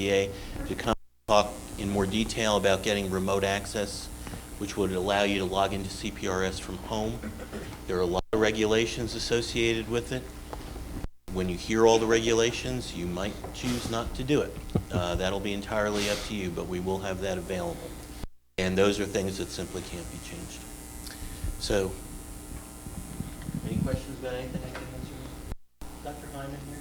VA to come talk in more detail about getting remote access, which would allow you to log into CPRS from home. There are a lot of regulations associated with it. When you hear all the regulations, you might choose not to do it. That'll be entirely up to you, but we will have that available. And those are things that simply can't be changed. So, any questions about anything I can answer? Dr. Hyman here?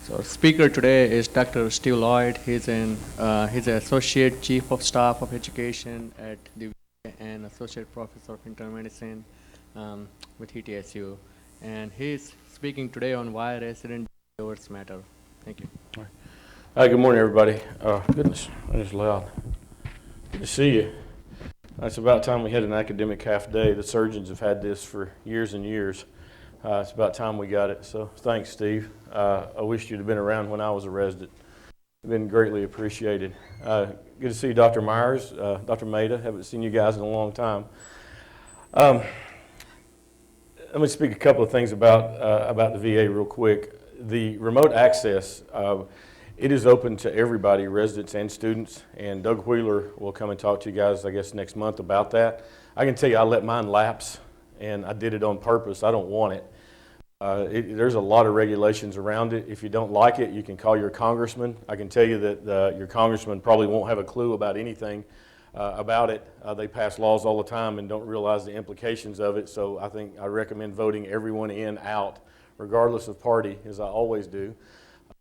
So our speaker today is Dr. Steve Lloyd. He's an Associate Chief of Staff of Education at the VA and Associate Professor of Internal Medicine with ETSU. And he's speaking today on why resident hours matter. Thank you. All right. Hi, good morning, everybody. Goodness, that is loud. Good to see you. It's about time we had an academic half day. The surgeons have had this for years and years. It's about time we got it. So thanks, Steve. I wish you'd have been around when I was a resident. It's been greatly appreciated. Good to see you, Dr. Myers, Dr. Maida. Haven't seen you guys in a long time. Let me speak a couple of things about the VA real quick. The remote access, it is open to everybody, residents and students, and Doug Wheeler will come and talk to you guys, I guess, next month about that. I can tell you I let mine lapse, and I did it on purpose. I don't want it. There's a lot of regulations around it. If you don't like it, you can call your congressman. I can tell you that your congressman probably won't have a clue about anything about it. They pass laws all the time and don't realize the implications of it, so I recommend voting everyone in, out, regardless of party, as I always do.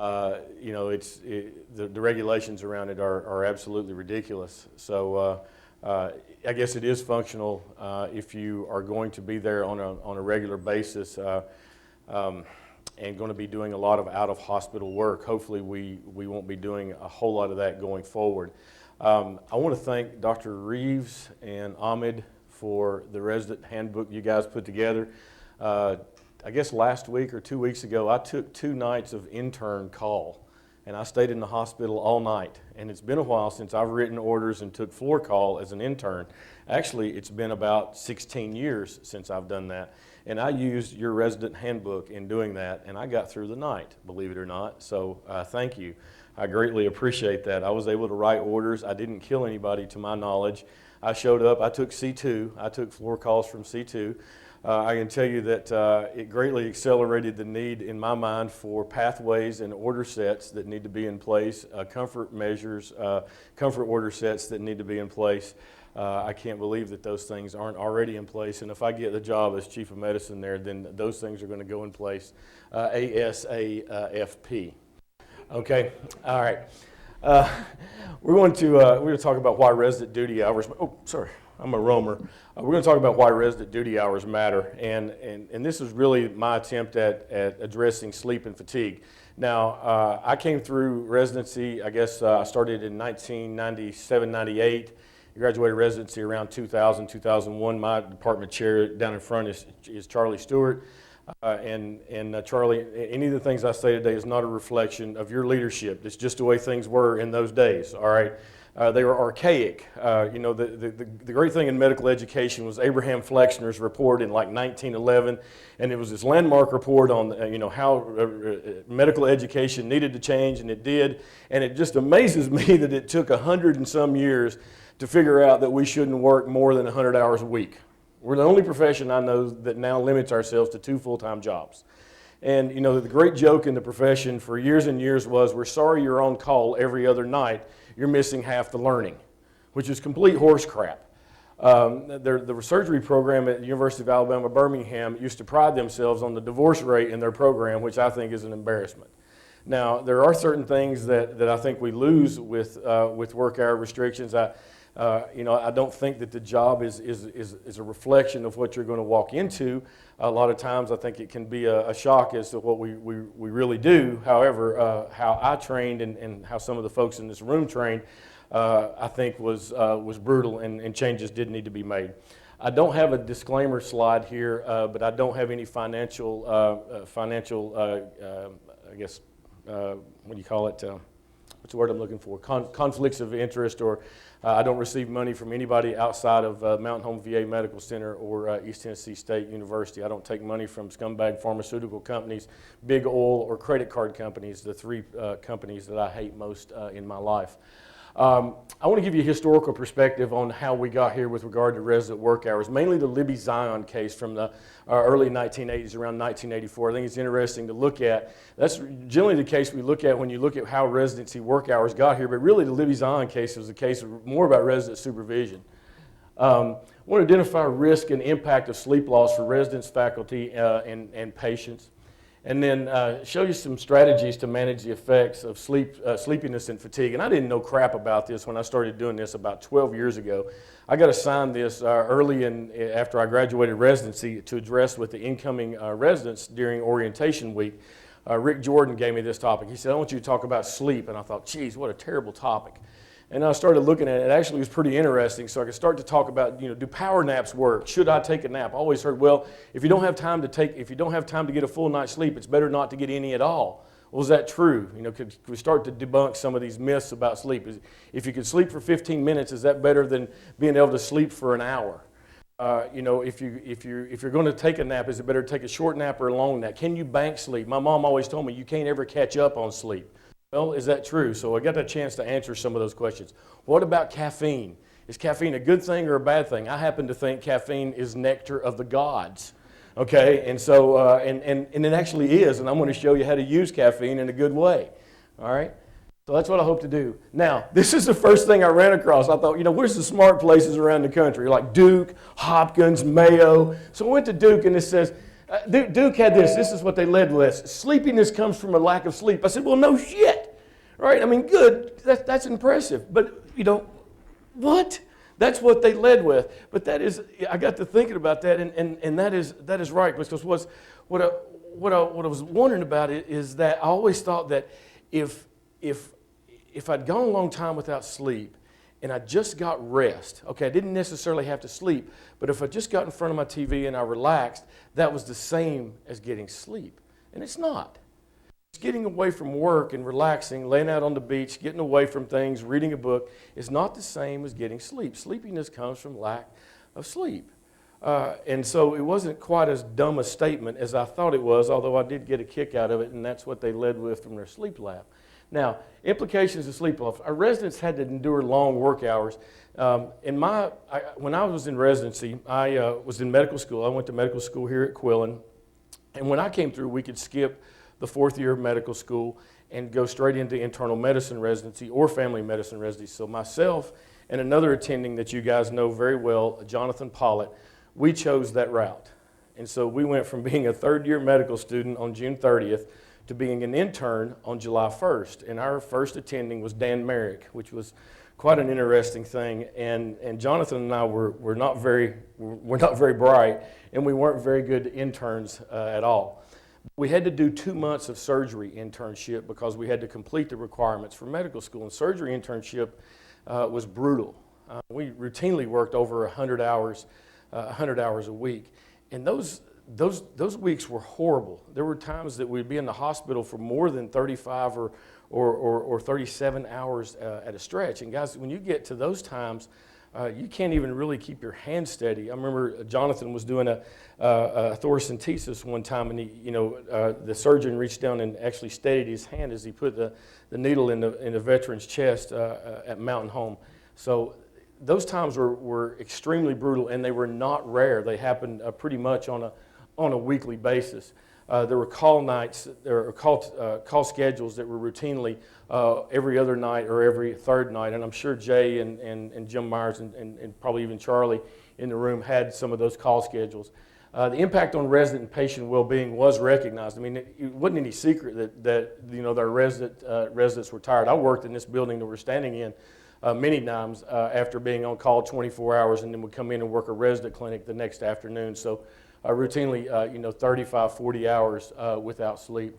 You know, the regulations around it are absolutely ridiculous. So I guess it is functional if you are going to be there on a regular basis and going to be doing a lot of out-of-hospital work. Hopefully we won't be doing a whole lot of that going forward. I want to thank Dr. Reeves and Ahmed for the resident handbook you guys put together. I guess last week or 2 weeks ago, I took 2 nights of intern call, and I stayed in the hospital all night. And it's been a while since I've written orders and took floor call as an intern. Actually, it's been about 16 years since I've done that. And I used your resident handbook in doing that, and I got through the night, believe it or not. So thank you. I greatly appreciate that. I was able to write orders. I didn't kill anybody to my knowledge. I showed up. I took C2. I took floor calls from C2. I can tell you that it greatly accelerated the need in my mind for pathways and order sets that need to be in place, comfort measures, comfort order sets that need to be in place. I can't believe that those things aren't already in place, and if I get the job as chief of medicine there, then those things are going to go in place ASAP. Okay, all right. We're going to talk about why resident duty hours. Oh, sorry, I'm a roamer. We're going to talk about why resident duty hours matter, and this is really my attempt at addressing sleep and fatigue. Now, I came through residency. I guess I started in 1997, 98. Graduated residency around 2000, 2001. My department chair down in front is Charlie Stewart. Charlie, any of the things I say today is not a reflection of your leadership. It's just the way things were in those days, all right? They were archaic. You know, the great thing in medical education was Abraham Flexner's report in like 1911, and it was this landmark report on, you know, how medical education needed to change, and it did. And it just amazes me that it took 100 and some years to figure out that we shouldn't work more than 100 hours a week. We're the only profession I know that now limits ourselves to 2 full-time jobs. And you know, the great joke in the profession for years and years was, we're sorry you're on call every other night, you're missing half the learning, which is complete horse crap. The surgery program at the University of Alabama, Birmingham used to pride themselves on the divorce rate in their program, which I think is an embarrassment. Now, there are certain things that I think we lose with work hour restrictions. You know, I don't think that the job is a reflection of what you're going to walk into. A lot of times I think it can be a shock as to what we really do. However, how I trained and how some of the folks in this room trained, I think was brutal, and changes did need to be made. I don't have a disclaimer slide here, but I don't have any financial I guess, what do you call it? what's the word I'm looking for? Conflicts of interest, or I don't receive money from anybody outside of Mountain Home VA Medical Center or East Tennessee State University. I don't take money from scumbag pharmaceutical companies, big oil, or credit card companies, the three companies that I hate most in my life. I want to give you a historical perspective on how we got here with regard to resident work hours, mainly the Libby Zion case from the early 1980s, around 1984. I think it's interesting to look at. That's generally the case we look at when you look at how residency work hours got here, but really the Libby Zion case was a case more about resident supervision. I want to identify risk and impact of sleep loss for residents, faculty, and patients. And then show you some strategies to manage the effects of sleepiness and fatigue. And I didn't know crap about this when I started doing this about 12 years ago. I got assigned this after I graduated residency to address with the incoming residents during orientation week. Rick Jordan gave me this topic. He said, I want you to talk about sleep. And I thought, geez, what a terrible topic. And I started looking at it. It actually was pretty interesting. So I could start to talk about, do power naps work? Should I take a nap? I always heard, well, if you don't have time to get a full night's sleep, it's better not to get any at all. Well, is that true? Could we start to debunk some of these myths about sleep? If you could sleep for 15 minutes, is that better than being able to sleep for an hour? If you're going to take a nap, is it better to take a short nap or a long nap? Can you bank sleep? My mom always told me you can't ever catch up on sleep. Well, is that true? So I got a chance to answer some of those questions. What about caffeine? Is caffeine a good thing or a bad thing? I happen to think caffeine is nectar of the gods. Okay, and so and it actually is, and I'm going to show you how to use caffeine in a good way. All right, so that's what I hope to do. Now, this is the first thing I ran across. I thought, where's the smart places around the country like Duke, Hopkins, Mayo? So I went to Duke, and it says. Duke had this. This is what they led with. Sleepiness comes from a lack of sleep. I said, well, no shit. Right? I mean, good. That's impressive. But, what? That's what they led with. But that is, I got to thinking about that, and that is right. Because what I was wondering about it is that I always thought that if I'd gone a long time without sleep, and I just got rest. Okay, I didn't necessarily have to sleep, but if I just got in front of my TV and I relaxed, that was the same as getting sleep. And it's not. It's getting away from work and relaxing, laying out on the beach, getting away from things, reading a book is not the same as getting sleep. Sleepiness comes from lack of sleep. And so it wasn't quite as dumb a statement as I thought it was, although I did get a kick out of it, and that's what they led with from their sleep lab. Now, implications of sleep loss. Our residents had to endure long work hours. When I was in residency, I was in medical school. I went to medical school here at Quillen. And when I came through, we could skip the fourth year of medical school and go straight into internal medicine residency or family medicine residency. So myself and another attending that you guys know very well, Jonathan Pollitt, we chose that route. And so we went from being a third year medical student on June 30th to being an intern on July 1st. And our first attending was Dan Merrick, which was quite an interesting thing. And Jonathan and I were not very bright, and we weren't very good interns at all. We had to do 2 months of surgery internship because we had to complete the requirements for medical school. And surgery internship was brutal. We routinely worked over 100 hours a week. And those weeks were horrible. There were times that we'd be in the hospital for more than 35 or 37 hours at a stretch. And guys, when you get to those times, you can't even really keep your hand steady. I remember Jonathan was doing a thoracentesis one time, and the surgeon reached down and actually steadied his hand as he put the needle in the veteran's chest at Mountain Home. So those times were extremely brutal, and they were not rare. They happened pretty much on a weekly basis. There were call nights, there were call schedules that were routinely every other night or every third night, and I'm sure Jay and Jim Myers and probably even Charlie in the room had some of those call schedules. The impact on resident and patient well-being was recognized. I mean, it wasn't any secret that their residents were tired. I worked in this building that we're standing in many times after being on call 24 hours, and then would come in and work a resident clinic the next afternoon. So routinely, 35, 40 hours without sleep.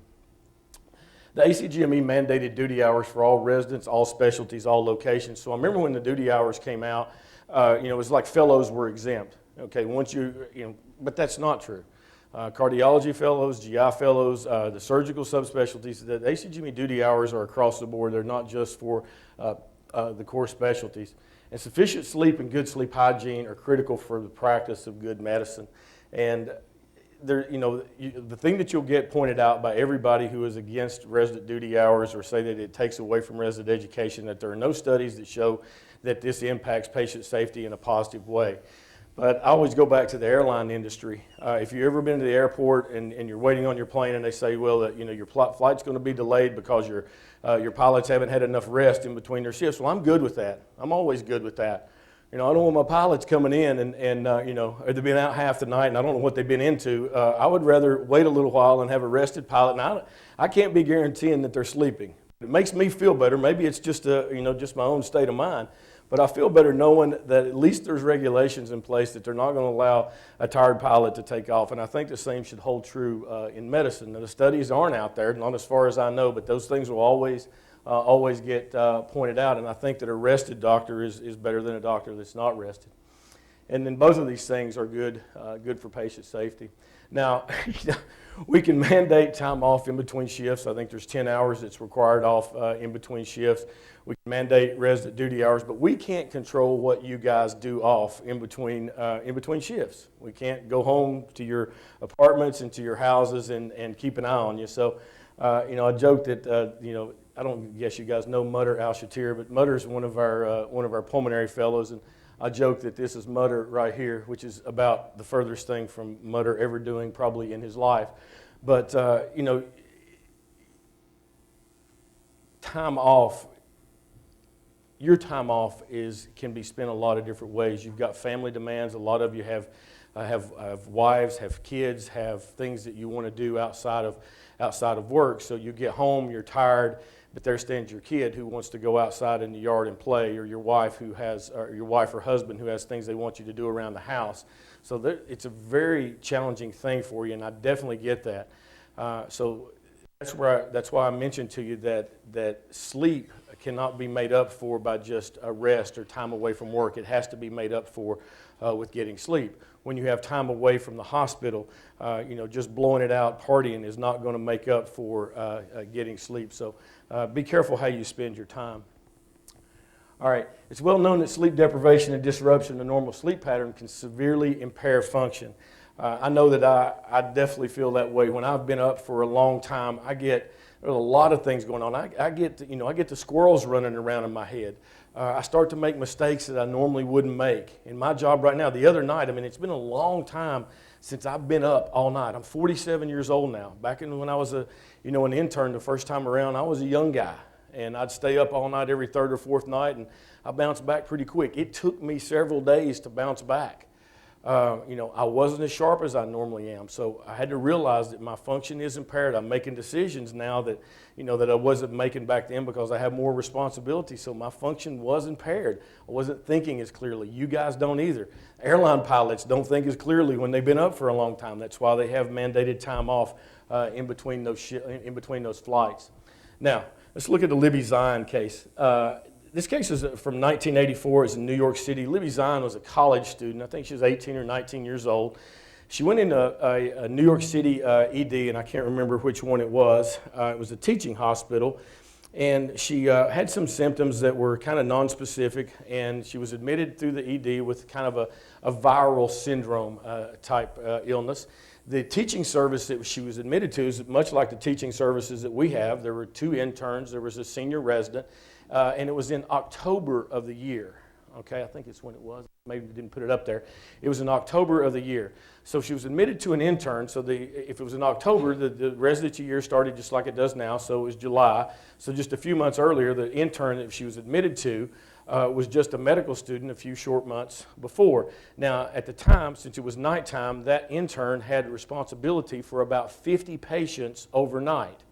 The ACGME mandated duty hours for all residents, all specialties, all locations. So I remember when the duty hours came out, it was like fellows were exempt. Okay, but that's not true. cardiology fellows, GI fellows, the surgical subspecialties. The ACGME duty hours are across the board. They're not just for the core specialties. And sufficient sleep and good sleep hygiene are critical for the practice of good medicine. And there, the thing that you'll get pointed out by everybody who is against resident duty hours or say that it takes away from resident education, that there are no studies that show that this impacts patient safety in a positive way. But I always go back to the airline industry. If you've ever been to the airport and you're waiting on your plane and they say, well, your flight's going to be delayed because your pilots haven't had enough rest in between their shifts. Well, I'm good with that. I'm always good with that. I don't want my pilots coming in and they've been out half the night and I don't know what they've been into. I would rather wait a little while and have a rested pilot. Now, I can't be guaranteeing that they're sleeping. It makes me feel better. Maybe it's just just my own state of mind. But I feel better knowing that at least there's regulations in place that they're not going to allow a tired pilot to take off. And I think the same should hold true in medicine. Now, the studies aren't out there, not as far as I know, but those things will always get pointed out. And I think that a rested doctor is better than a doctor that's not rested. And then both of these things are good for patient safety. Now, we can mandate time off in between shifts. I think there's 10 hours that's required off in between shifts. We can mandate resident duty hours, but we can't control what you guys do off in between shifts. We can't go home to your apartments and to your houses and keep an eye on you. So, I joke that I don't guess you guys know Mutter Al-Shatir, but Mutter's one of our pulmonary fellows, and I joke that this is Mutter right here, which is about the furthest thing from Mutter ever doing probably in his life. But time off. Your time off can be spent a lot of different ways. You've got family demands. A lot of you have wives, have kids, have things that you want to do outside of work. So you get home, you're tired, but there stands your kid who wants to go outside in the yard and play, or your wife or husband who has things they want you to do around the house. So it's a very challenging thing for you, and I definitely get that. So that's why I mentioned to you that sleep cannot be made up for by just a rest or time away from work. It has to be made up for with getting sleep. When you have time away from the hospital, just blowing it out, partying is not going to make up for getting sleep. So be careful how you spend your time. All right, it's well known that sleep deprivation and disruption of normal sleep pattern can severely impair function. I know that I definitely feel that way. When I've been up for a long time, there's a lot of things going on. I get the squirrels running around in my head. I start to make mistakes that I normally wouldn't make. In my job right now, the other night, it's been a long time since I've been up all night. I'm 47 years old now. Back when I was an intern the first time around, I was a young guy. And I'd stay up all night every third or fourth night, and I bounced back pretty quick. It took me several days to bounce back. I wasn't as sharp as I normally am, so I had to realize that my function is impaired. I'm making decisions now that I wasn't making back then because I have more responsibility, so my function was impaired. I wasn't thinking as clearly. You guys don't either. Airline pilots don't think as clearly when they've been up for a long time. That's why they have mandated time off in between those flights. Now, let's look at the Libby Zion case. This case is from 1984. It's in New York City. Libby Zion was a college student. I think she was 18 or 19 years old. She went into a New York City ED, and I can't remember which one it was. It was a teaching hospital, and she had some symptoms that were kind of nonspecific, and she was admitted through the ED with kind of a viral syndrome type illness. The teaching service that she was admitted to is much like the teaching services that we have. There were 2 interns. There was a senior resident. And it was in October of the year. Okay, I think it's when it was. Maybe we didn't put it up there. It was in October of the year. So she was admitted to an intern. So if it was in October, the residency year started just like it does now. So it was July. So just a few months earlier, the intern that she was admitted to was just a medical student a few short months before. Now, at the time, since it was nighttime, that intern had responsibility for about 50 patients overnight,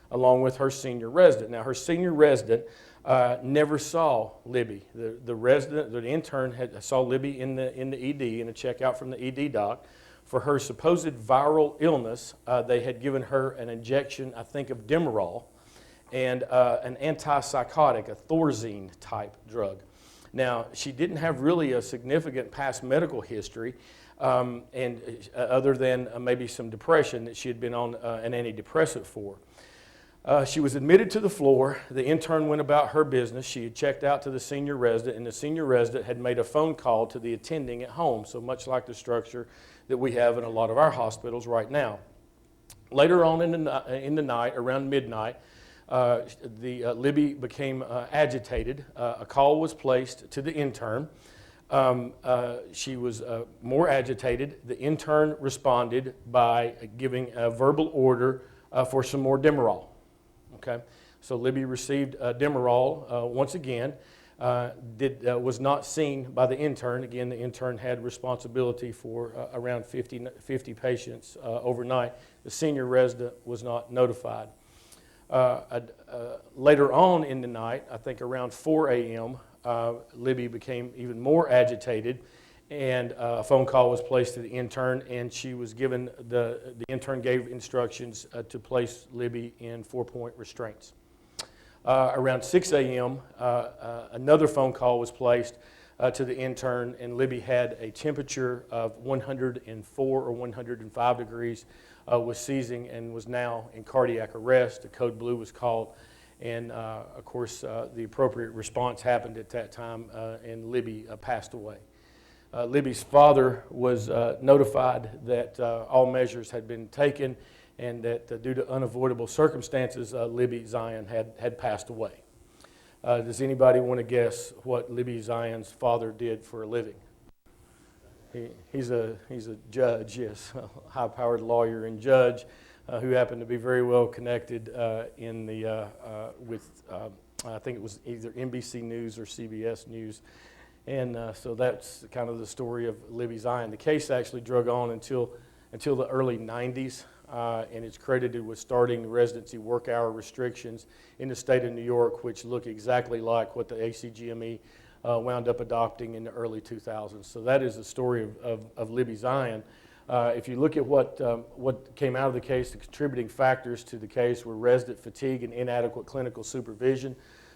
along with her senior resident. Now, her senior resident never saw Libby. The intern saw Libby in the ED in a checkout from the ED doc. For her supposed viral illness, they had given her an injection, I think, of Demerol and an antipsychotic, a Thorazine type drug. Now, she didn't have really a significant past medical history. and other than maybe some depression that she had been on an antidepressant for. She was admitted to the floor. The intern went about her business. She had checked out to the senior resident, and the senior resident had made a phone call to the attending at home, so much like the structure that we have in a lot of our hospitals right now. Later on in the night, around midnight, Libby became agitated. A call was placed to the intern. She was more agitated. The intern responded by giving a verbal order for some more Demerol. Okay, so Libby received Demerol once again. Was not seen by the intern. Again, the intern had responsibility for around 50 patients overnight. The senior resident was not notified. Later on in the night, I think around 4 a.m., Libby became even more agitated, and a phone call was placed to the intern, and she was given, the intern gave instructions to place Libby in 4-point restraints. Around 6 a.m., another phone call was placed to the intern, and Libby had a temperature of 104 or 105 degrees, was seizing, and was now in cardiac arrest. A code blue was called, and of course the appropriate response happened at that time, and Libby passed away. Libby's father was notified that all measures had been taken, and that due to unavoidable circumstances, Libby Zion had passed away. Does anybody want to guess what Libby Zion's father did for a living? He's a judge, yes, a high-powered lawyer and judge who happened to be very well connected with I think it was either NBC News or CBS News. And so that's kind of the story of Libby Zion. The case actually drug on until the early 90s, and it's credited with starting the residency work hour restrictions in the state of New York, which look exactly like what the ACGME wound up adopting in the early 2000s. So that is the story of Libby Zion. If you look at what came out of the case, the contributing factors to the case were resident fatigue and inadequate clinical supervision.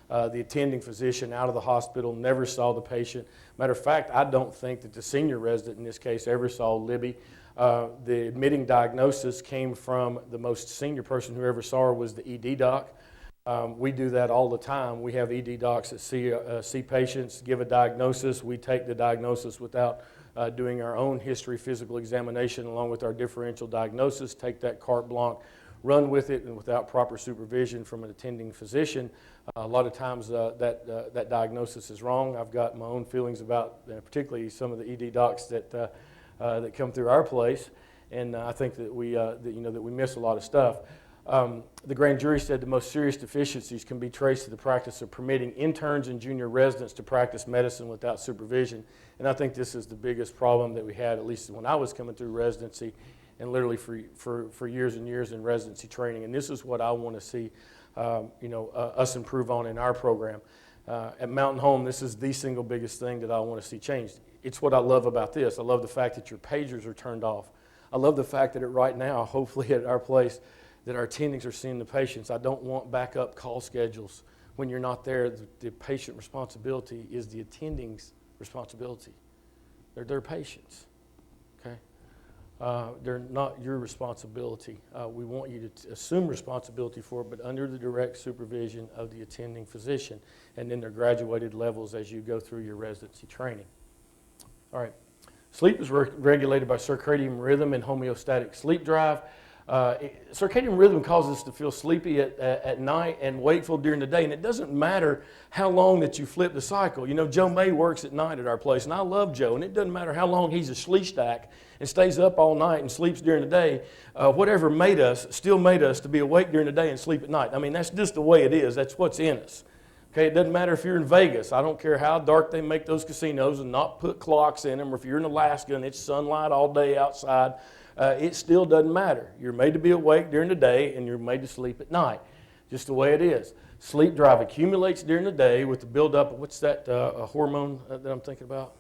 The attending physician out of the hospital never saw the patient. Matter of fact, I don't think that the senior resident in this case ever saw Libby. The admitting diagnosis came from the most senior person who ever saw her was the ED doc. We do that all the time. We have ED docs that see patients, give a diagnosis. We take the diagnosis without doing our own history physical examination along with our differential diagnosis, take that carte blanche, run with it, and without proper supervision from an attending physician, a lot of times that diagnosis is wrong. I've got my own feelings about particularly some of the ED docs that come through our place, and I think that we miss a lot of stuff. The grand jury said the most serious deficiencies can be traced to the practice of permitting interns and junior residents to practice medicine without supervision, and I think this is the biggest problem that we had, at least when I was coming through residency, and literally for years and years in residency training. And this is what I want to see us improve on in our program. At Mountain Home, this is the single biggest thing that I want to see changed. It's what I love about this. I love the fact that your pagers are turned off. I love the fact that right now, hopefully at our place, that our attendings are seeing the patients. I don't want backup call schedules. When you're not there, the patient responsibility is the attending's responsibility. They're their patients, okay? They're not your responsibility. We want you to assume responsibility for it, but under the direct supervision of the attending physician, and then their graduated levels as you go through your residency training. All right. Sleep is regulated by circadian rhythm and homeostatic sleep drive. Circadian rhythm causes us to feel sleepy at night and wakeful during the day, and it doesn't matter how long that you flip the cycle. You know, Joe May works at night at our place, and I love Joe, and it doesn't matter how long he's a sleestack and stays up all night and sleeps during the day. Whatever still made us to be awake during the day and sleep at night. I mean, that's just the way it is. That's what's in us. Okay, it doesn't matter if you're in Vegas. I don't care how dark they make those casinos and not put clocks in them, or if you're in Alaska and it's sunlight all day outside. It still doesn't matter. You're made to be awake during the day, and you're made to sleep at night. Just the way it is. Sleep drive accumulates during the day with the buildup of, what's that hormone that I'm thinking about?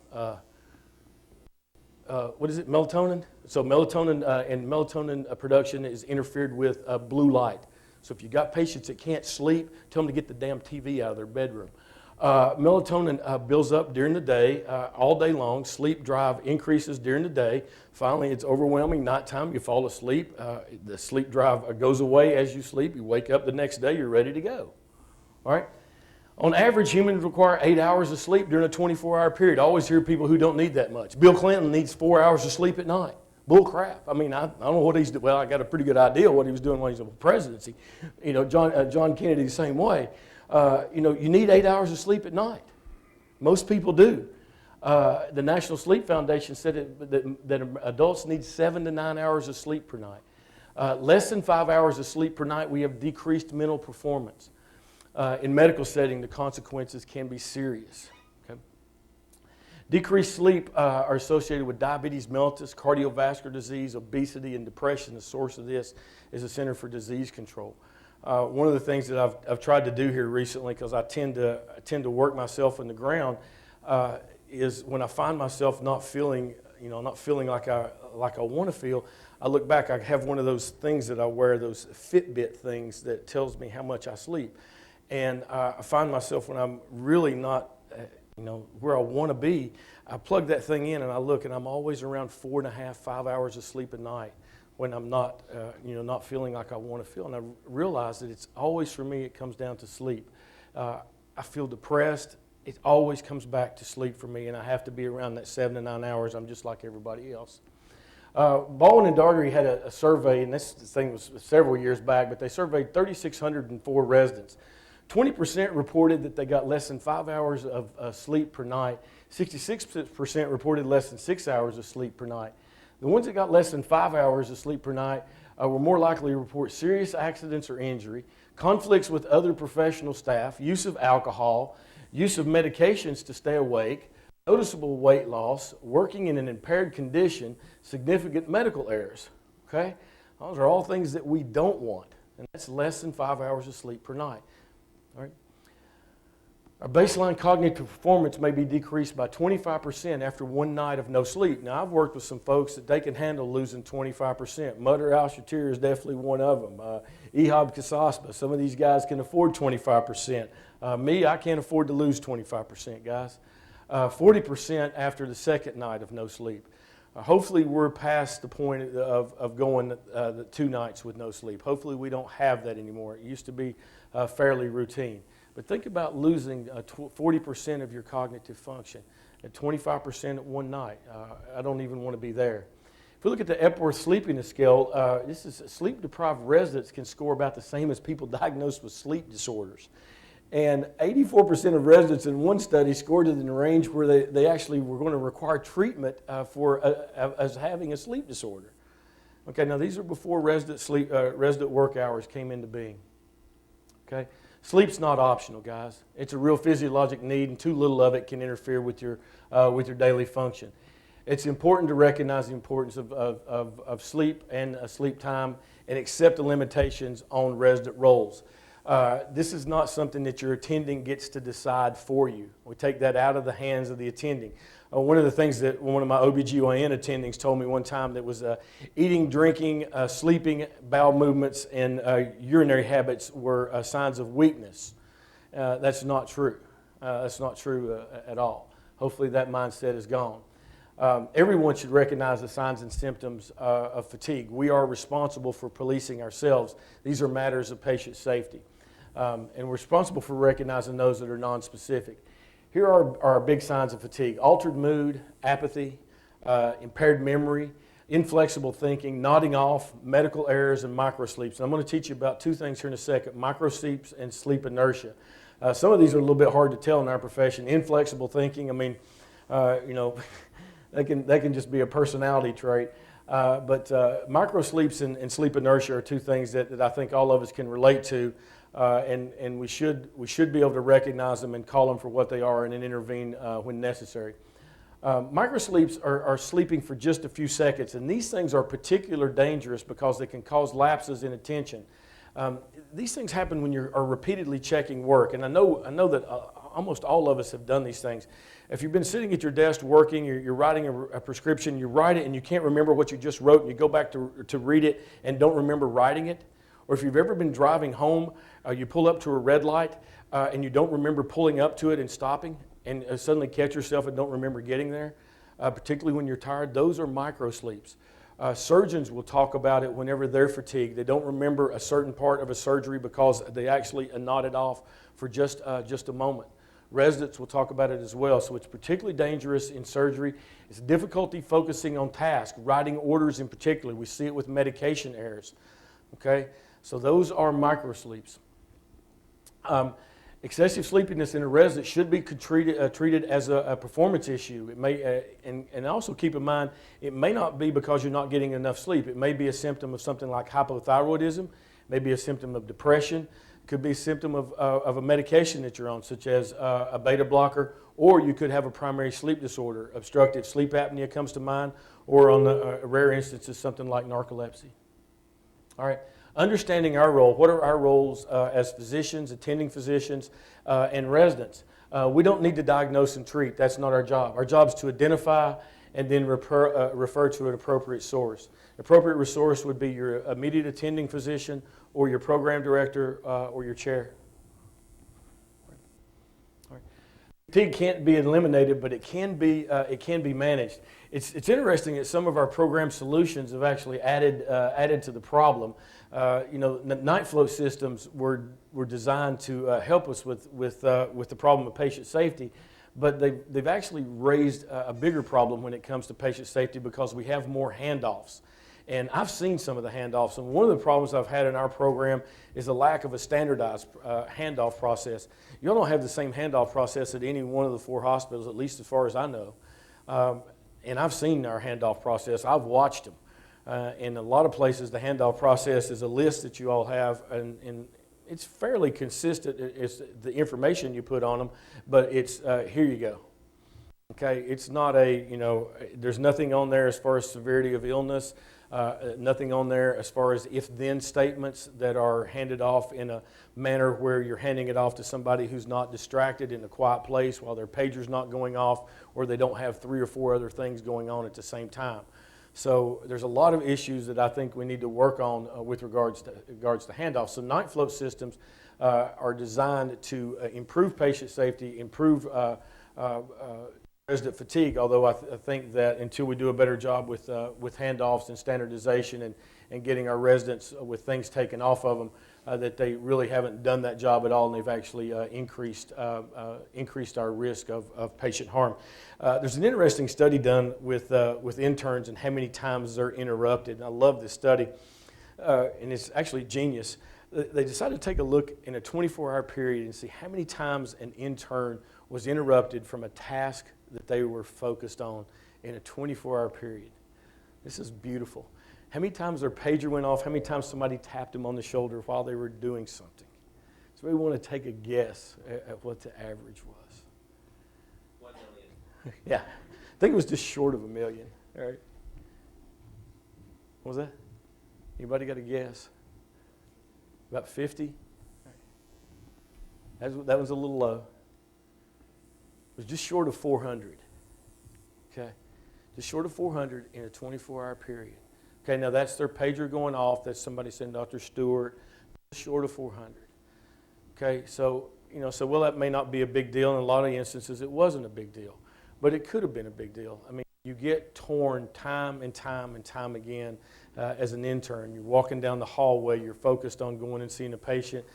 What is it, melatonin? So melatonin and melatonin production is interfered with blue light. So if you've got patients that can't sleep, tell them to get the damn TV out of their bedroom. Melatonin builds up during the day, all day long. Sleep drive increases during the day. Finally, it's overwhelming. Nighttime, you fall asleep. The sleep drive goes away as you sleep. You wake up the next day, you're ready to go. All right? On average, humans require 8 hours of sleep during a 24-hour period. I always hear people who don't need that much. Bill Clinton needs 4 hours of sleep at night. Bull crap. I mean, I don't know what he's doing. Well, I got a pretty good idea what he was doing when he was in the presidency. You know, John Kennedy the same way. You know, you need 8 hours of sleep at night. Most people do. The National Sleep Foundation said that adults need 7 to 9 hours of sleep per night. Less than 5 hours of sleep per night, we have decreased mental performance. In medical setting, the consequences can be serious. Okay? Decreased sleep are associated with diabetes mellitus, cardiovascular disease, obesity, and depression. The source of this is the Center for Disease Control. One of the things that I've tried to do here recently, because I tend to work myself in the ground, is when I find myself not feeling like I want to feel, I look back. I have one of those things that I wear, those Fitbit things that tells me how much I sleep. And I find myself when I'm really not, where I want to be, I plug that thing in and I look, and I'm always around 4.5, 5 hours of sleep a night when I'm not, not feeling like I want to feel. And I realize that it's always, for me, it comes down to sleep. I feel depressed. It always comes back to sleep for me, and I have to be around that 7 to 9 hours. I'm just like everybody else. Baldwin and Daugherty had a survey, and this thing was several years back, but they surveyed 3,604 residents. 20% reported that they got less than 5 hours of sleep per night. 66% reported less than 6 hours of sleep per night. The ones that got less than 5 hours of sleep per night were more likely to report serious accidents or injury, conflicts with other professional staff, use of alcohol, use of medications to stay awake, noticeable weight loss, working in an impaired condition, significant medical errors. Okay? Those are all things that we don't want, and that's less than 5 hours of sleep per night. All right. Our baseline cognitive performance may be decreased by 25% after one night of no sleep. Now, I've worked with some folks that they can handle losing 25%. Mutter al-Shatir is definitely one of them. Ehab Kasasba, some of these guys can afford 25%. Me, I can't afford to lose 25%, guys. 40% after the second night of no sleep. Hopefully, we're past the point of going the 2 nights with no sleep. Hopefully, we don't have that anymore. It used to be fairly routine. But think about losing 40% of your cognitive function at 25% at one night. I don't even want to be there. If we look at the Epworth Sleepiness Scale, this is sleep-deprived residents can score about the same as people diagnosed with sleep disorders. And 84% of residents in one study scored it in a range where they actually were going to require treatment as having a sleep disorder. Okay, now these are before resident work hours came into being. Okay, sleep's not optional, guys. It's a real physiologic need, and too little of it can interfere with your daily function. It's important to recognize the importance of sleep and sleep time, and accept the limitations on resident roles. This is not something that your attending gets to decide for you. We take that out of the hands of the attending. One of the things that one of my OBGYN attendings told me one time that was eating, drinking, sleeping, bowel movements, and urinary habits were signs of weakness. That's not true. That's not true at all. Hopefully that mindset is gone. Everyone should recognize the signs and symptoms of fatigue. We are responsible for policing ourselves. These are matters of patient safety. And we're responsible for recognizing those that are nonspecific. Here are our big signs of fatigue: altered mood, apathy, impaired memory, inflexible thinking, nodding off, medical errors, and microsleeps. And I'm going to teach you about 2 things here in a second: microsleeps and sleep inertia. Some of these are a little bit hard to tell in our profession. Inflexible thinking, I mean, they can just be a personality trait. But microsleeps and sleep inertia are 2 things that I think all of us can relate to. And we should be able to recognize them and call them for what they are and then intervene when necessary. Microsleeps are sleeping for just a few seconds, and these things are particularly dangerous because they can cause lapses in attention. These things happen when you are repeatedly checking work, and I know that almost all of us have done these things. If you've been sitting at your desk working, you're writing a prescription, you write it and you can't remember what you just wrote, and you go back to read it and don't remember writing it. Or if you've ever been driving home, you pull up to a red light, and you don't remember pulling up to it and stopping, and suddenly catch yourself and don't remember getting there, particularly when you're tired, those are microsleeps. Surgeons will talk about it whenever they're fatigued. They don't remember a certain part of a surgery because they actually nodded off for just a moment. Residents will talk about it as well. So it's particularly dangerous in surgery. It's difficulty focusing on task, writing orders in particular. We see it with medication errors. Okay, so those are microsleeps. Excessive sleepiness in a resident should be treated as a performance issue. It may, and also keep in mind, it may not be because you're not getting enough sleep. It may be a symptom of something like hypothyroidism, it may be a symptom of depression, it could be a symptom of a medication that you're on, such as a beta blocker, or you could have a primary sleep disorder. Obstructive sleep apnea comes to mind, or on the rare instances, something like narcolepsy. All right. Understanding our role, what are our roles as physicians, attending physicians, and residents? We don't need to diagnose and treat. That's not our job. Our job is to identify and then refer to an appropriate source. An appropriate resource would be your immediate attending physician or your program director or your chair. Fatigue can't be eliminated, but it can be managed. It's interesting that some of our program solutions have actually added to the problem. Night float systems were designed to help us with the problem of patient safety, but they've actually raised a bigger problem when it comes to patient safety because we have more handoffs. And I've seen some of the handoffs, and one of the problems I've had in our program is the lack of a standardized handoff process. You all don't have the same handoff process at any one of the 4 hospitals, at least as far as I know. And I've seen our handoff process. I've watched them. In a lot of places, the handoff process is a list that you all have, and it's fairly consistent. It's the information you put on them, but it's here you go. Okay, it's not there's nothing on there as far as severity of illness, nothing on there as far as if-then statements that are handed off in a manner where you're handing it off to somebody who's not distracted in a quiet place while their pager's not going off, or they don't have 3 or 4 other things going on at the same time. So there's a lot of issues that I think we need to work on with regards to handoffs. So night float systems are designed to improve patient safety, improve resident fatigue, although I think that until we do a better job with handoffs and standardization and getting our residents with things taken off of them, that they really haven't done that job at all, and they've actually increased our risk of patient harm. There's an interesting study done with interns and how many times they're interrupted. And I love this study, and it's actually genius. They decided to take a look in a 24-hour period and see how many times an intern was interrupted from a task that they were focused on in a 24-hour period. This is beautiful. How many times their pager went off, how many times somebody tapped them on the shoulder while they were doing something. So we want to take a guess at what the average was. 1 million. Yeah, I think it was just short of 1 million. All right. What was that? Anybody got a guess? About 50? That was a little low. It was just short of 400. Okay, just short of 400 in a 24-hour period. Okay, now that's their pager going off. That's somebody saying, Dr. Stewart, just short of 400. Okay, so that may not be a big deal. In a lot of instances, it wasn't a big deal, but it could have been a big deal. I mean, you get torn time and time and time again as an intern. You're walking down the hallway. You're focused on going and seeing a patient.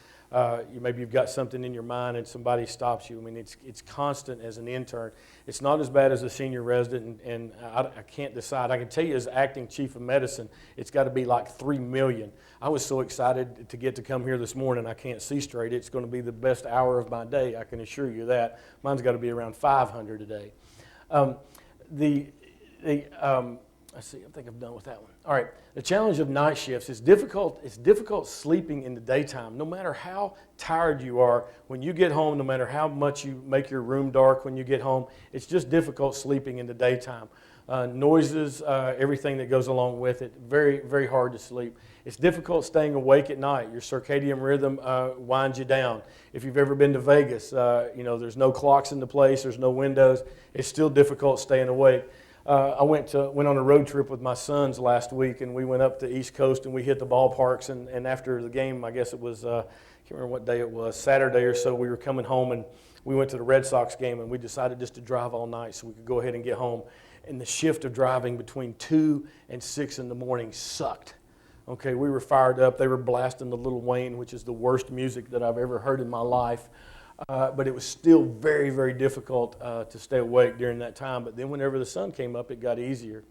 Maybe you've got something in your mind and somebody stops you. I mean, it's constant as an intern. It's not as bad as a senior resident, and I can't decide. I can tell you as acting chief of medicine, it's got to be like 3 million. I was so excited to get to come here this morning. I can't see straight. It's going to be the best hour of my day, I can assure you that. Mine's got to be around 500 a day. Let's see, I think I'm done with that one. All right, the challenge of night shifts is difficult. It's difficult sleeping in the daytime. No matter how tired you are, when you get home, no matter how much you make your room dark when you get home, it's just difficult sleeping in the daytime. Noises, everything that goes along with it, very, very hard to sleep. It's difficult staying awake at night. Your circadian rhythm winds you down. If you've ever been to Vegas, there's no clocks in the place, there's no windows. It's still difficult staying awake. I went on a road trip with my sons last week, and we went up the East Coast and we hit the ballparks. And after the game, I guess it was, I can't remember what day it was, Saturday or so, we were coming home and we went to the Red Sox game, and we decided just to drive all night so we could go ahead and get home. And the shift of driving between 2 and 6 in the morning sucked. Okay, we were fired up. They were blasting the Lil Wayne, which is the worst music that I've ever heard in my life. But it was still very, very difficult to stay awake during that time. But then whenever the sun came up, it got easier.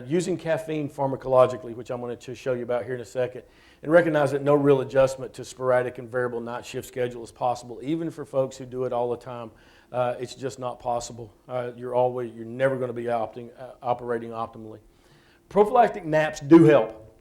Using caffeine pharmacologically, which I'm going to show you about here in a second, and recognize that no real adjustment to sporadic and variable night shift schedule is possible, even for folks who do it all the time. It's just not possible. You're never going to be operating optimally. Prophylactic naps do help.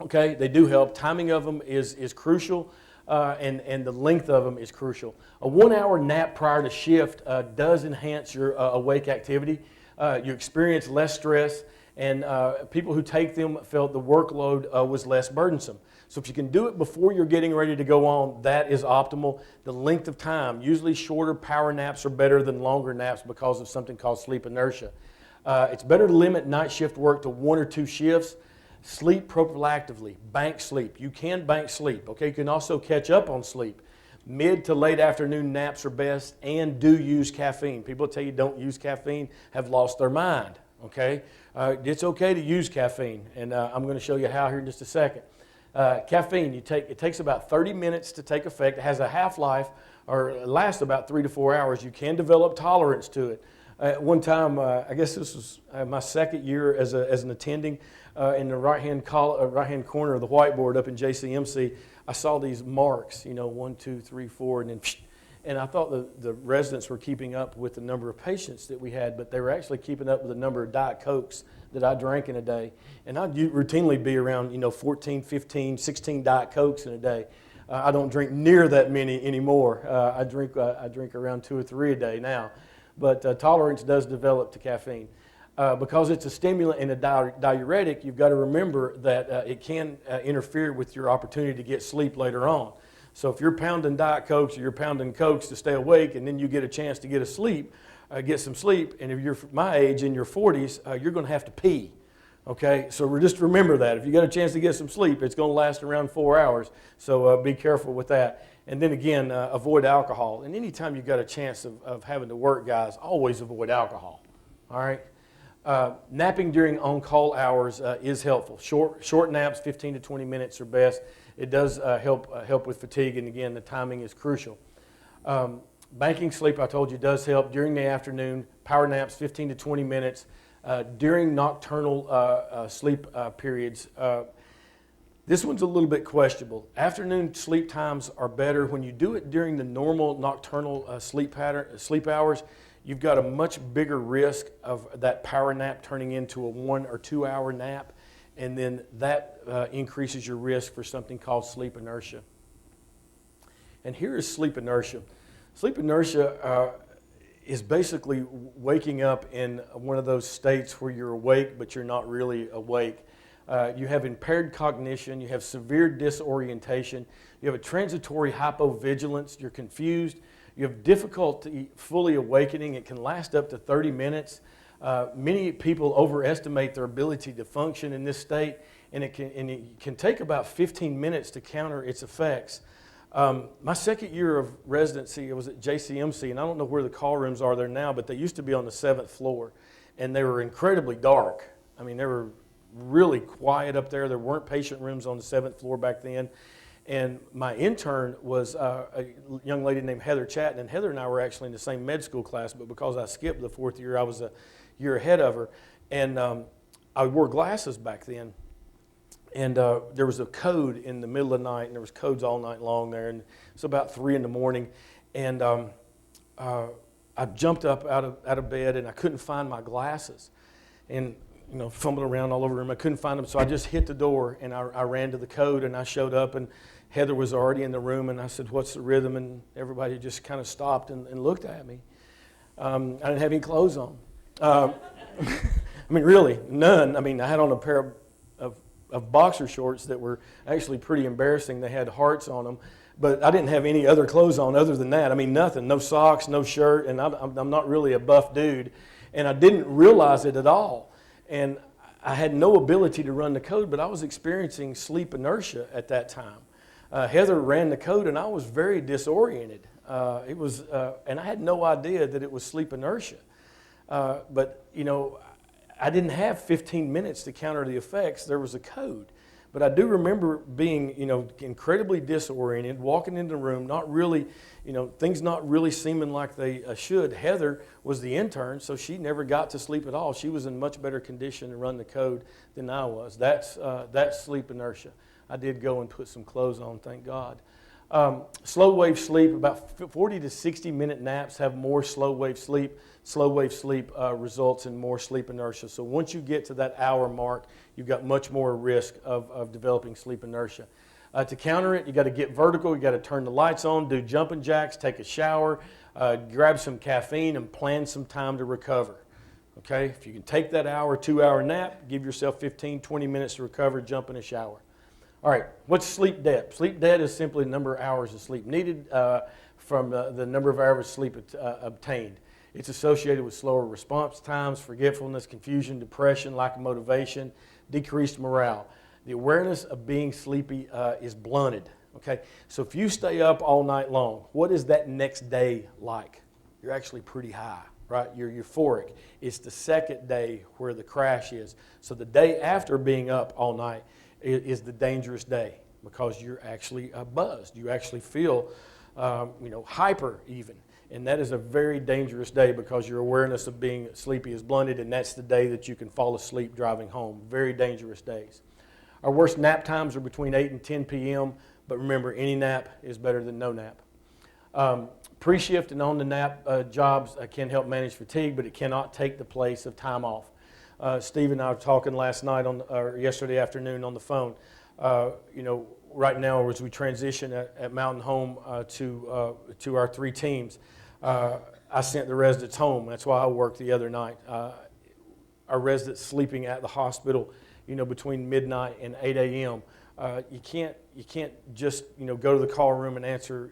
Okay, they do help. Timing of them is crucial. And the length of them is crucial. A 1-hour nap prior to shift does enhance your awake activity. You experience less stress, and people who take them felt the workload was less burdensome. So if you can do it before you're getting ready to go on, that is optimal. The length of time, usually shorter power naps are better than longer naps because of something called sleep inertia. It's better to limit night shift work to 1 or 2 shifts. Sleep prophylactically, bank sleep. You can bank sleep, okay? You can also catch up on sleep. Mid to late afternoon naps are best, and do use caffeine. People tell you don't use caffeine have lost their mind, okay? It's okay to use caffeine, and I'm going to show you how here in just a second. Caffeine, it takes about 30 minutes to take effect. It has a half-life, or it lasts about 3 to 4 hours. You can develop tolerance to it. One time, I guess this was my second year as an attending, in the right-hand corner of the whiteboard up in JCMC, I saw these marks, 1, 2, 3, 4, and then, and I thought the residents were keeping up with the number of patients that we had, but they were actually keeping up with the number of Diet Cokes that I drank in a day. And I'd routinely be around, 14, 15, 16 Diet Cokes in a day. I don't drink near that many anymore. I drink around 2 or 3 a day now. But tolerance does develop to caffeine. Because it's a stimulant and a diuretic, you've got to remember that it can interfere with your opportunity to get sleep later on. So if you're pounding Diet Cokes or you're pounding Cokes to stay awake, and then you get a chance to get some sleep, and if you're my age in your 40s, you're going to have to pee. Okay, so just remember that. If you got a chance to get some sleep, it's going to last around 4 hours. So be careful with that. And then again, avoid alcohol. And anytime you've got a chance of having to work, guys, always avoid alcohol. All right. Napping during on-call hours is helpful. Short naps, 15 to 20 minutes are best. It does help with fatigue, and again, the timing is crucial. Banking sleep, I told you, does help during the afternoon. Power naps, 15 to 20 minutes. During nocturnal sleep periods, this one's a little bit questionable. Afternoon sleep times are better. When you do it during the normal nocturnal sleep hours, you've got a much bigger risk of that power nap turning into a 1 or 2 hour nap, and then that increases your risk for something called sleep inertia. And here is sleep inertia. Sleep inertia is basically waking up in one of those states where you're awake but you're not really awake. You have impaired cognition, you have severe disorientation, you have a transitory hypovigilance, you're confused, you have difficulty fully awakening. It can last up to 30 minutes. Many people overestimate their ability to function in this state, and it can take about 15 minutes to counter its effects. My second year of residency, it was at JCMC, and I don't know where the call rooms are there now, but they used to be on the 7th floor, and they were incredibly dark. I mean, they were really quiet up there. There weren't patient rooms on the 7th floor back then. And my intern was a young lady named Heather Chatton, and Heather and I were actually in the same med school class, but because I skipped the 4th year, I was a year ahead of her. And I wore glasses back then. And there was a code in the middle of the night, and there was codes all night long there, and it's about 3 in the morning. And I jumped up out of bed, and I couldn't find my glasses. And fumbling around all over the room. I couldn't find them, so I just hit the door, and I ran to the code, and I showed up, and Heather was already in the room, and I said, "What's the rhythm?" And everybody just kind of stopped and looked at me. I didn't have any clothes on. I mean, really, none. I mean, I had on a pair of boxer shorts that were actually pretty embarrassing. They had hearts on them, but I didn't have any other clothes on other than that. I mean, nothing, no socks, no shirt, and I'm not really a buff dude. and I didn't realize it at all. And I had no ability to run the code, but I was experiencing sleep inertia at that time. Heather ran the code, and I was very disoriented. And I had no idea that it was sleep inertia. But I didn't have 15 minutes to counter the effects. There was a code. But I do remember being, incredibly disoriented, walking into the room, not really, things not really seeming like they should. Heather was the intern, so she never got to sleep at all. She was in much better condition to run the code than I was. That's sleep inertia. I did go and put some clothes on, thank God. Slow wave sleep, about 40 to 60 minute naps have more slow wave sleep. Slow wave sleep results in more sleep inertia. So once you get to that hour mark, you've got much more risk of developing sleep inertia. To counter it, you got to get vertical, you got to turn the lights on, do jumping jacks, take a shower, grab some caffeine, and plan some time to recover. Okay, if you can take that hour, 2 hour nap, give yourself 15, 20 minutes to recover, jump in a shower. All right, what's sleep debt? Sleep debt is simply the number of hours of sleep needed from the number of hours of sleep obtained. It's associated with slower response times, forgetfulness, confusion, depression, lack of motivation, decreased morale. The awareness of being sleepy is blunted. Okay, so if you stay up all night long, what is that next day like? You're actually pretty high, right? You're euphoric. It's the second day where the crash is. So the day after being up all night is the dangerous day because you're actually buzzed. You actually feel, hyper even. And that is a very dangerous day because your awareness of being sleepy is blunted, and that's the day that you can fall asleep driving home. Very dangerous days. Our worst nap times are between 8 and 10 p.m., but remember, any nap is better than no nap. Pre-shift and on-the-nap jobs can help manage fatigue, but it cannot take the place of time off. Steve and I were talking last night or yesterday afternoon on the phone. Right now as we transition at Mountain Home to our 3 teams, I sent the residents home. That's why I worked the other night. Our residents sleeping at the hospital, between midnight and 8 a.m. You can't just go to the call room and answer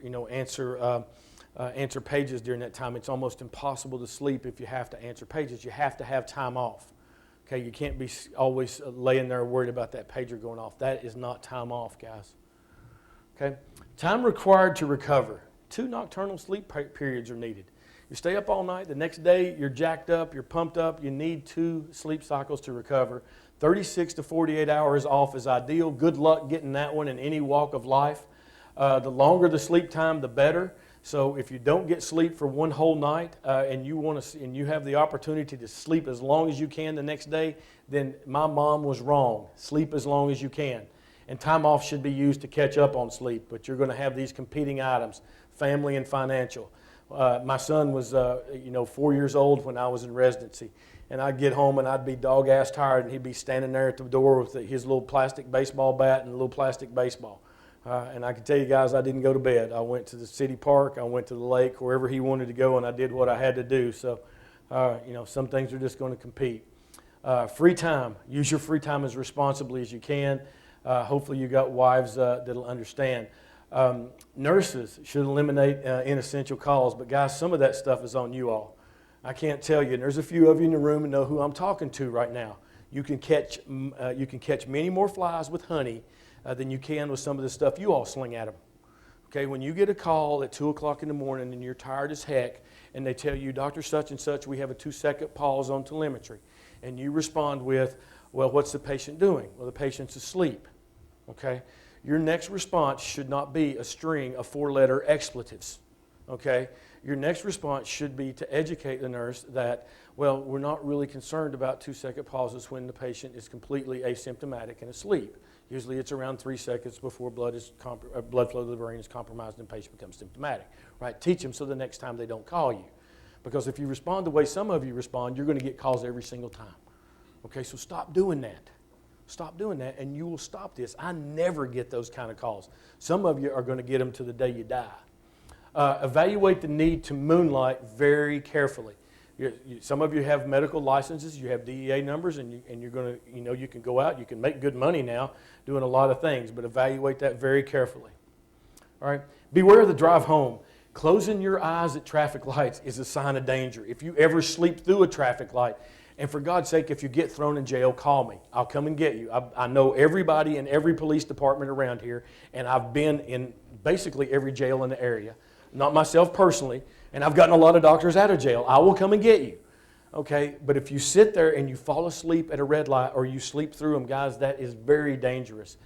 pages during that time. It's almost impossible to sleep if you have to answer pages. You have to have time off. Okay, you can't be always laying there worried about that pager going off. That is not time off, guys. Okay, time required to recover. 2 nocturnal sleep periods are needed. You stay up all night, the next day you're jacked up, you're pumped up, you need 2 sleep cycles to recover. 36 to 48 hours off is ideal. Good luck getting that one in any walk of life. The longer the sleep time, the better. So if you don't get sleep for one whole night and you have the opportunity to sleep as long as you can the next day, then my mom was wrong. Sleep as long as you can. And time off should be used to catch up on sleep, but you're going to have these competing items, family and financial. My son was 4 years old when I was in residency, and I'd get home and I'd be dog-ass tired, and he'd be standing there at the door with his little plastic baseball bat and a little plastic baseball. And I can tell you guys, I didn't go to bed. I went to the city park, I went to the lake, wherever he wanted to go, and I did what I had to do. So, some things are just going to compete. Free time. Use your free time as responsibly as you can. Hopefully you got wives that'll understand. Nurses should eliminate inessential calls, but guys, some of that stuff is on you all. I can't tell you, and there's a few of you in the room who know who I'm talking to right now. You can catch many more flies with honey than you can with some of the stuff you all sling at them. Okay, when you get a call at 2 o'clock in the morning and you're tired as heck, and they tell you, Dr. Such and Such, we have a 2-second pause on telemetry, and you respond with, well, what's the patient doing? Well, the patient's asleep. Okay, your next response should not be a string of 4-letter expletives. Okay, your next response should be to educate the nurse that, well, we're not really concerned about 2-second pauses when the patient is completely asymptomatic and asleep. Usually it's around 3 seconds before blood flow to the brain is compromised and the patient becomes symptomatic. Right? Teach them so the next time they don't call you. Because if you respond the way some of you respond, you're going to get calls every single time. Okay, so stop doing that. Stop doing that, and you will stop this. I never get those kind of calls. Some of you are going to get them to the day you die. Evaluate the need to moonlight very carefully. Some of you have medical licenses, you have DEA numbers, and you're going to, you can go out, you can make good money now doing a lot of things, but evaluate that very carefully. All right. Beware of the drive home. Closing your eyes at traffic lights is a sign of danger. If you ever sleep through a traffic light, and for God's sake, if you get thrown in jail, call me. I'll come and get you. I know everybody in every police department around here, and I've been in basically every jail in the area. Not myself personally, and I've gotten a lot of doctors out of jail. I will come and get you. Okay, but if you sit there and you fall asleep at a red light or you sleep through them, guys, that is very dangerous.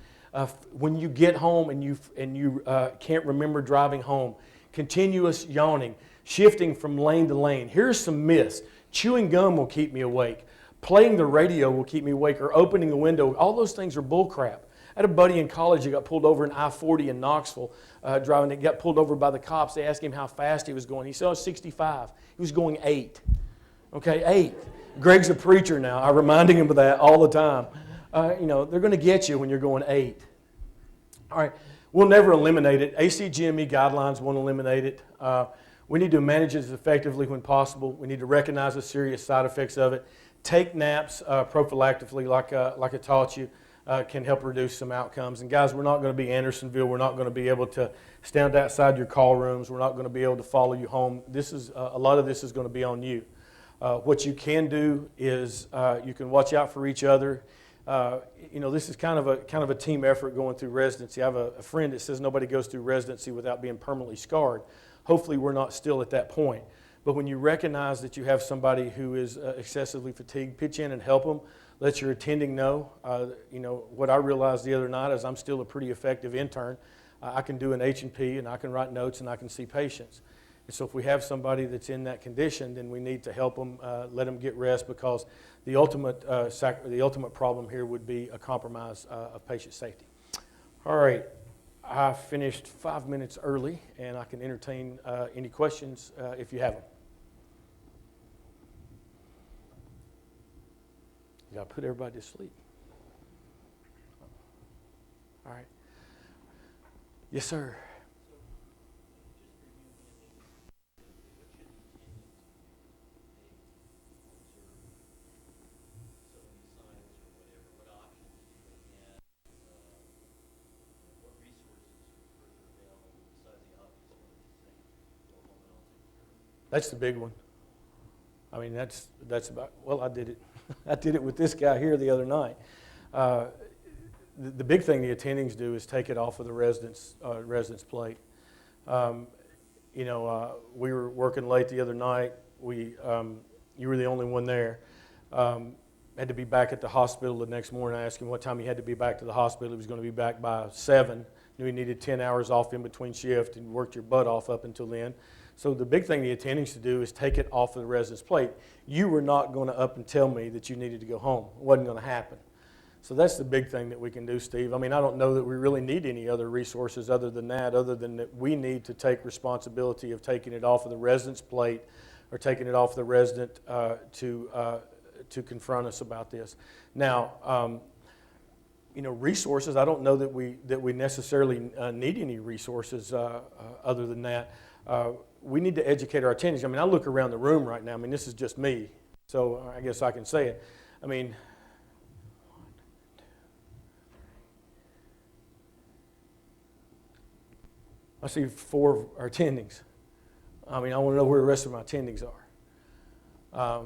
When you get home and you can't remember driving home, continuous yawning, shifting from lane to lane. Here's some myths. Chewing gum will keep me awake. Playing the radio will keep me awake, or opening the window. All those things are bull crap. I had a buddy in college who got pulled over in I-40 in Knoxville driving. He got pulled over by the cops. They asked him how fast he was going. He said, "Oh, 65. He was going 8. Okay, 8. Greg's a preacher now. I'm reminding him of that all the time. They're going to get you when you're going 8. All right, we'll never eliminate it. ACGME guidelines won't eliminate it. We need to manage it as effectively when possible. We need to recognize the serious side effects of it. Take naps prophylactically, like I taught you, can help reduce some outcomes. And guys, we're not going to be Andersonville. We're not going to be able to stand outside your call rooms. We're not going to be able to follow you home. This is a lot of this is going to be on you. What you can do is you can watch out for each other. This is kind of a team effort going through residency. I have a friend that says nobody goes through residency without being permanently scarred. Hopefully we're not still at that point. But when you recognize that you have somebody who is excessively fatigued, pitch in and help them. Let your attending know. What I realized the other night is I'm still a pretty effective intern. I can do an H&P and I can write notes and I can see patients. And so if we have somebody that's in that condition, then we need to help them, let them get rest, because the ultimate problem here would be a compromise of patient safety. All right, I finished 5 minutes early, and I can entertain any questions if you have them. You got to put everybody to sleep. All right. Yes, sir. That's the big one. I mean, that's about, well, I did it. I did it with this guy here the other night. The big thing the attendings do is take it off of the residence plate. We were working late the other night. You were the only one there. Had to be back at the hospital the next morning. I asked him what time he had to be back to the hospital. He was going to be back by 7. Knew he needed 10 hours off in between shift, and worked your butt off up until then. So the big thing the attendings to do is take it off of the residence plate. You were not going to up and tell me that you needed to go home. It wasn't going to happen. So that's the big thing that we can do, Steve. I mean, I don't know that we really need any other resources other than that we need to take responsibility of taking it off of the residence plate or taking it off the resident to confront us about this. Now, resources, I don't know that we necessarily need any resources other than that. We need to educate our attendings. I mean, I look around the room right now. I mean, this is just me, so I guess I can say it. I mean, 1, 2, 3. I see 4 of our attendings. I mean, I want to know where the rest of my attendings are.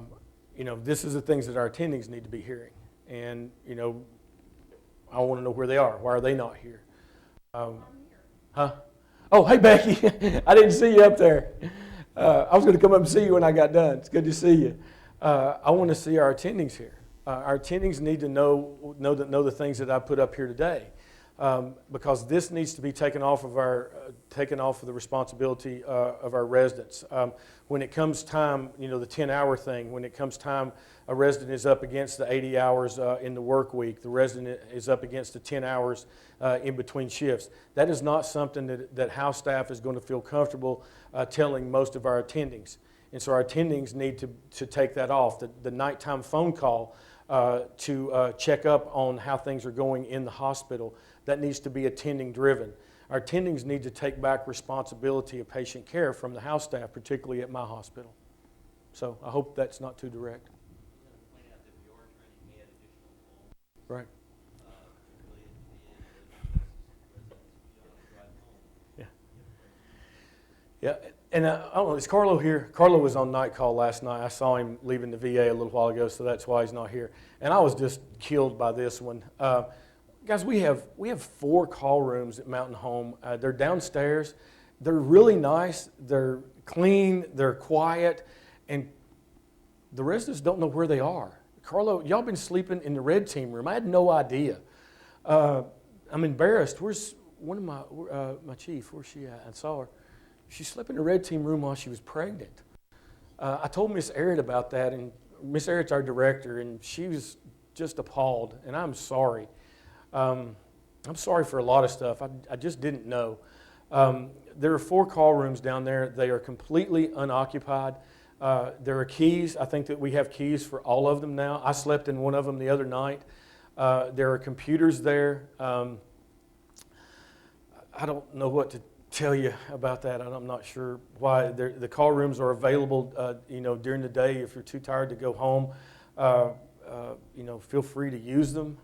This is the things that our attendings need to be hearing. And, I want to know where they are. Why are they not here? Huh? Oh, hey, Becky. I didn't see you up there. I was going to come up and see you when I got done. It's good to see you. I want to see our attendings here. Our attendings need to know the things that I put up here today, because this needs to be taken off of the responsibility of our residents. When it comes time, the 10-hour thing. When it comes time, a resident is up against the 80 hours in the work week. The resident is up against the 10 hours in between shifts. That is not something that house staff is going to feel comfortable telling most of our attendings. And so our attendings need to take that off. The nighttime phone call to check up on how things are going in the hospital, that needs to be attending driven. Our attendings need to take back responsibility of patient care from the house staff, particularly at my hospital. So I hope that's not too direct. Right. Yeah, and I don't know, is Carlo here? Carlo was on night call last night. I saw him leaving the VA a little while ago, so that's why he's not here. And I was just killed by this one. Guys, we have 4 call rooms at Mountain Home. They're downstairs. They're really nice. They're clean. They're quiet. And the residents don't know where they are. Carlo, y'all been sleeping in the red team room. I had no idea. I'm embarrassed. Where's one of my chief? Where's she at? I saw her. She slept in the red team room while she was pregnant. I told Miss Arrett about that, and Miss Arrett's our director, and she was just appalled, and I'm sorry. I'm sorry for a lot of stuff. I just didn't know. There are 4 call rooms down there. They are completely unoccupied. There are keys. I think that we have keys for all of them now. I slept in one of them the other night. There are computers there. I don't know what to tell you about that. I'm not sure why. The call rooms are available, during the day. If you're too tired to go home, feel free to use them.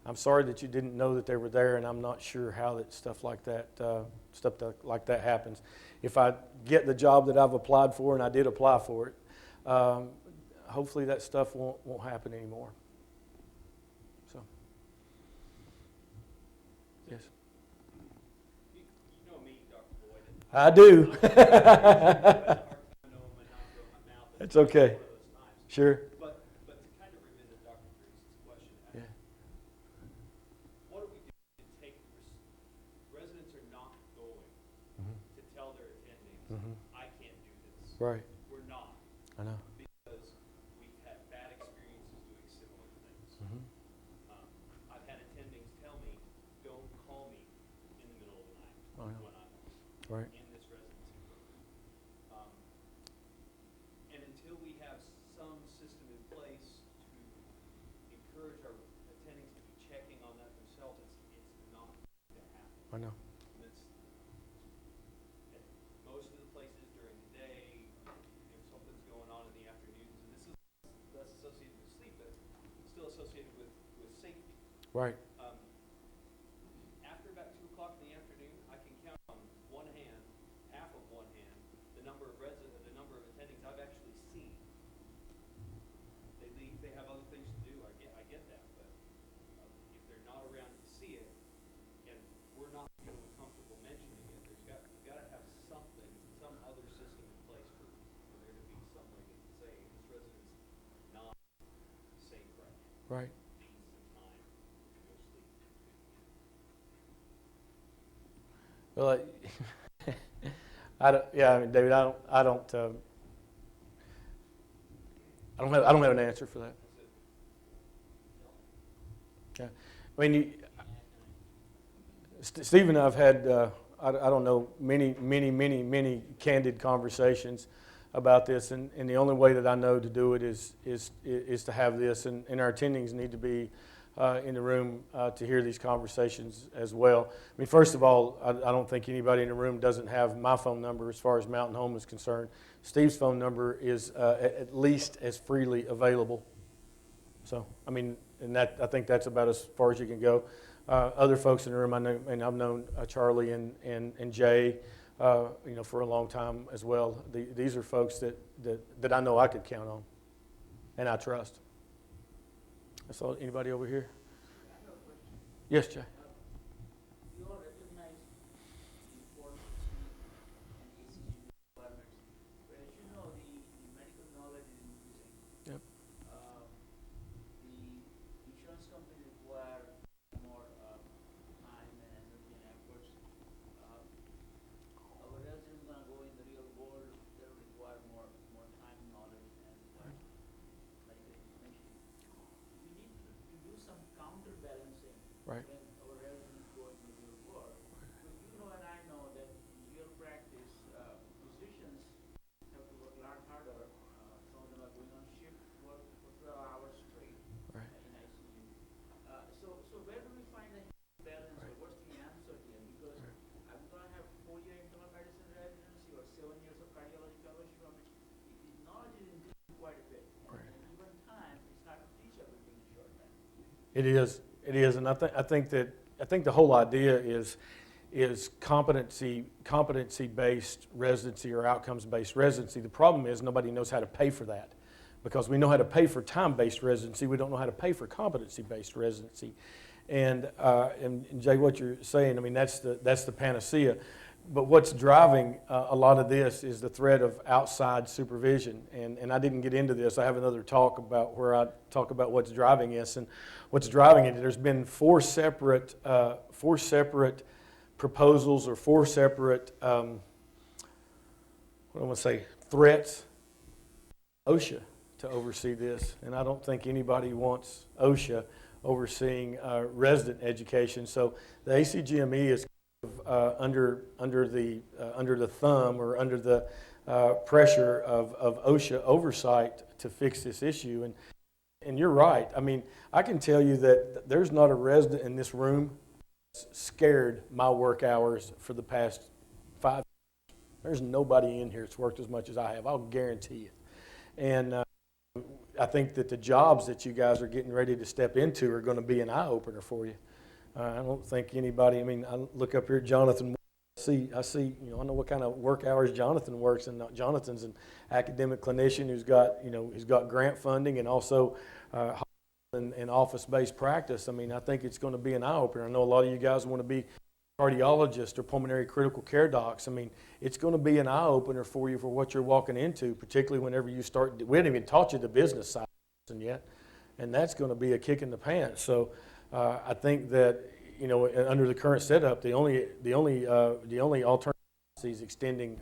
I'm sorry that you didn't know that they were there, and I'm not sure how that stuff like that happens. If I get the job that I've applied for, and I did apply for it, hopefully that stuff won't happen anymore. So, yes. You know me, Dr. Boyd. I do. It's It's okay. Sure. But to kind of revisit Dr. Drees' question, Yeah. what do we do to take residents are not going to tell their attendings, I can't do this. Right. We're not, I know. because we've had bad experiences doing similar things. I've had attendings tell me, don't call me in the middle of the night I know. when I'm Right. in this residency program. And until we have some system in place to encourage our attendings to be checking on that themselves, it's not going to happen. I know. And it's, at most of the places during the day, if something's going on in the afternoons, and this is less associated with sleep, but still associated with safety. Right. After about 2 o'clock in the afternoon, I can count on one hand, half of one hand, the number of attendings I've actually seen. They leave, they have other things to do. I get that, but if they're not around to see it, and we're not feeling comfortable mentioning it, we've got to have something, some other system in place for there to be some way to say this resident's not safe right now. Right. Needs some time to go sleep. Well, David, I don't have an answer for that. Yeah, I mean, Steve and I have had I don't know many candid conversations about this, and the only way that I know to do it is to have this, and our attendings need to be in the room to hear these conversations as well. I mean, first of all, I don't think anybody in the room doesn't have my phone number as far as Mountain Home is concerned. Steve's phone number is at least as freely available. So, I mean, and that I think that's about as far as you can go. Other folks in the room I know, and I've known Charlie and Jay, for a long time as well. These are folks that I know I could count on, and I trust. I saw anybody over here. Yes, Jay. You all recognize the importance of sleep and ECG requirements, but as you know, the medical knowledge is increasing. Yep. The insurance companies require more time and energy and efforts. Our residents are going to go in the real world, they will require more time, knowledge, and medical information. We need to do some counterbalancing Right. when our residents go into the real world. Because you know and I know that in real practice, physicians have to work a lot harder. Some of them are going on shift work for 12 hours straight Right. in ICU. So where do we find the balance, or what's the answer here? Because I'm going to have 4-year internal medicine residency or 7 years of cardiology fellowship. I mean, the knowledge is increasing quite a bit. Right. And given time, it's hard to teach everything in short time. It is, and I think the whole idea is is competency-based residency or outcomes-based residency. The problem is nobody knows how to pay for that, because we know how to pay for time-based residency. We don't know how to pay for competency-based residency. And Jay, what you're saying, I mean, that's the panacea. But what's driving a lot of this is the threat of outside supervision. And I didn't get into this. I have another talk about where I talk about what's driving this. And what's driving it, there's been four separate proposals or four separate, what do I want to say, threats, OSHA to oversee this. And I don't think anybody wants OSHA overseeing resident education. So the ACGME is under the thumb or under the pressure of OSHA oversight to fix this issue. And you're right. I mean, I can tell you that there's not a resident in this room that's scared my work hours for the past 5 years. There's nobody in here that's worked as much as I have. I'll guarantee you. And I think that the jobs that you guys are getting ready to step into are going to be an eye-opener for you. I don't think anybody, I mean, I look up here at Jonathan, I see, you know, I know what kind of work hours Jonathan works, and Jonathan's an academic clinician who's got, you know, he's got grant funding and also and office-based practice. I mean, I think it's going to be an eye-opener. I know a lot of you guys want to be cardiologists or pulmonary critical care docs. I mean, it's going to be an eye-opener for you for what you're walking into, particularly whenever you start. We haven't even taught you the business side yet, and that's going to be a kick in the pants. So I think that, you know, under the current setup, the only alternative is extending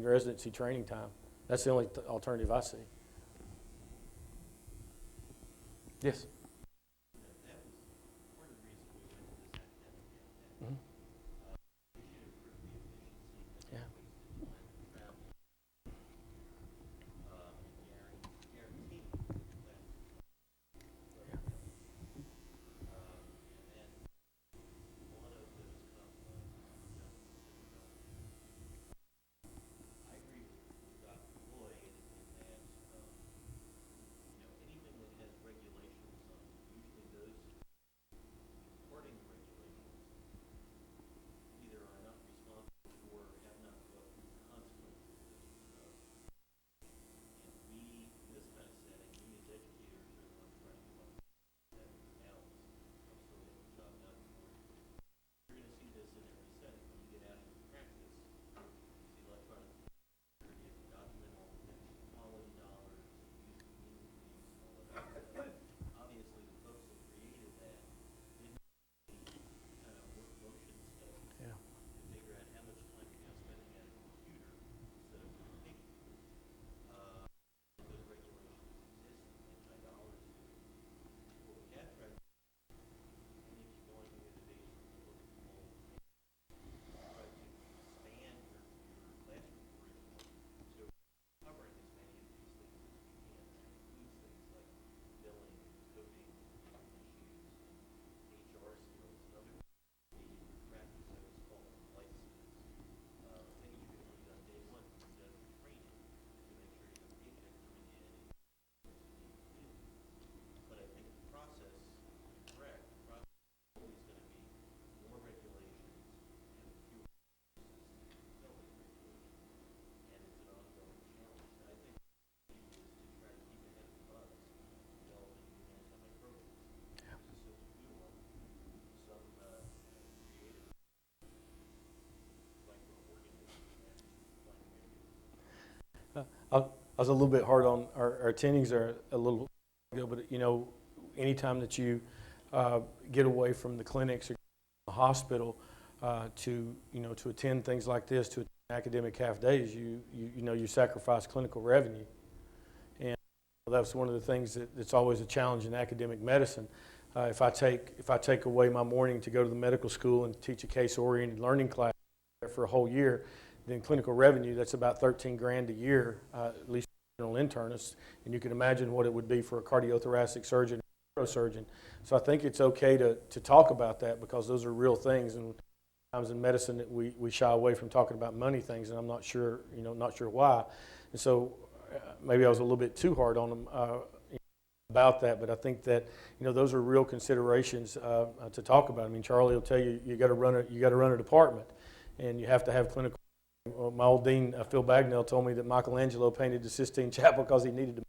residency training time. That's the only alternative I see. Yes. I was a little bit hard on our attendings are a little ago, but you know, anytime that you get away from the clinics or the hospital to attend things like this, to attend academic half days, you sacrifice clinical revenue, and that's one of the things that's always a challenge in academic medicine. If I take away my morning to go to the medical school and teach a case-oriented learning class for a whole year, then clinical revenue, that's about $13,000 a year, at least for general internists, and you can imagine what it would be for a cardiothoracic surgeon or neurosurgeon. So I think it's okay to talk about that, because those are real things, and sometimes in medicine that we shy away from talking about money things, and I'm not sure why. And so maybe I was a little bit too hard on them. about that, but I think that, those are real considerations to talk about. I mean, Charlie will tell you, you got to run a department, and you have to have clinical. Well, my old dean, Phil Bagnell, told me that Michelangelo painted the Sistine Chapel because he needed to.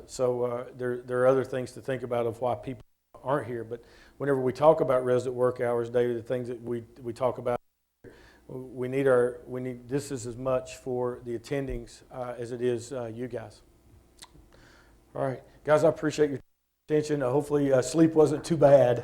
So there are other things to think about of why people aren't here. But whenever we talk about resident work hours, David, the things that we talk about, we need this is as much for the attendings as it is you guys. All right, guys, I appreciate your attention. Hopefully sleep wasn't too bad.